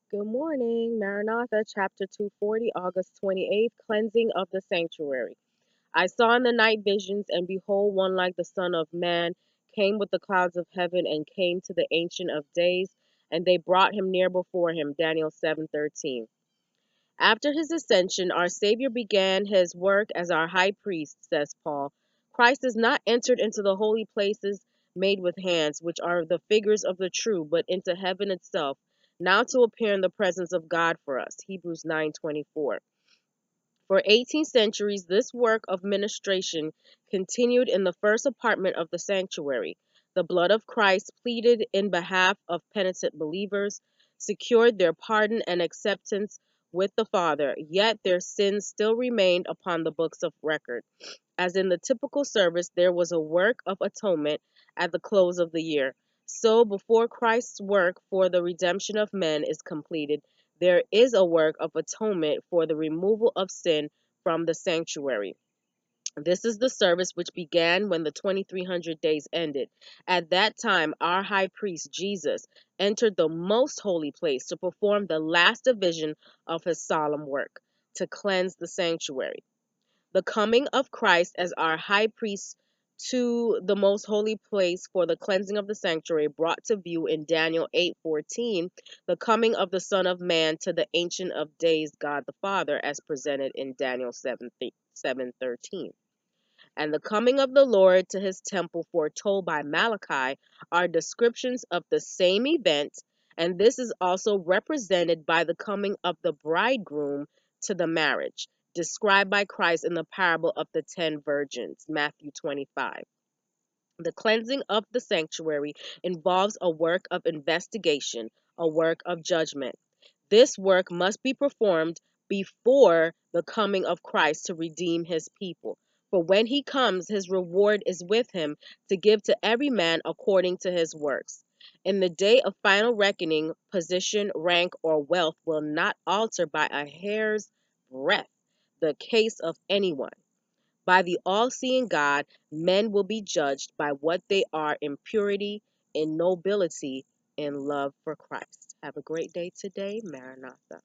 Good morning, Maranatha, chapter 240, August 28th, cleansing of the sanctuary. I saw in the night visions, and behold, one like the Son of Man came with the clouds of heaven and came to the Ancient of Days, and they brought him near before him. Daniel 7:13. After his ascension, our Savior began his work as our high priest, says Paul. Christ has not entered into the holy places made with hands, which are the figures of the true, but into heaven itself, now to appear in the presence of God for us. Hebrews 9:24. For 18 centuries, this work of ministration continued in the first apartment of the sanctuary. The blood of Christ pleaded in behalf of penitent believers, secured their pardon and acceptance with the Father, yet their sins still remained upon the books of record. As in the typical service, there was a work of atonement at the close of the year. So, before Christ's work for the redemption of men is completed, there is a work of atonement for the removal of sin from the sanctuary. This is the service which began when the 2300 days ended. At that time, our high priest Jesus entered the most holy place to perform the last division of his solemn work, to cleanse the sanctuary. The coming of Christ as our high priest to the most holy place for the cleansing of the sanctuary brought to view in Daniel 8:14 the coming of the Son of Man to the Ancient of Days, God the Father, as presented in Daniel 7:13. And the coming of the Lord to his temple foretold by Malachi are descriptions of the same event, and this is also represented by the coming of the bridegroom to the marriage, described by Christ in the parable of the 10 virgins, Matthew 25. The cleansing of the sanctuary involves a work of investigation, a work of judgment. This work must be performed before the coming of Christ to redeem his people. For when he comes, his reward is with him to give to every man according to his works. In the day of final reckoning, position, rank, or wealth will not alter by a hair's breadth the case of anyone. By the all seeing God, men will be judged by what they are in purity, in nobility, in love for Christ. Have a great day today, Maranatha.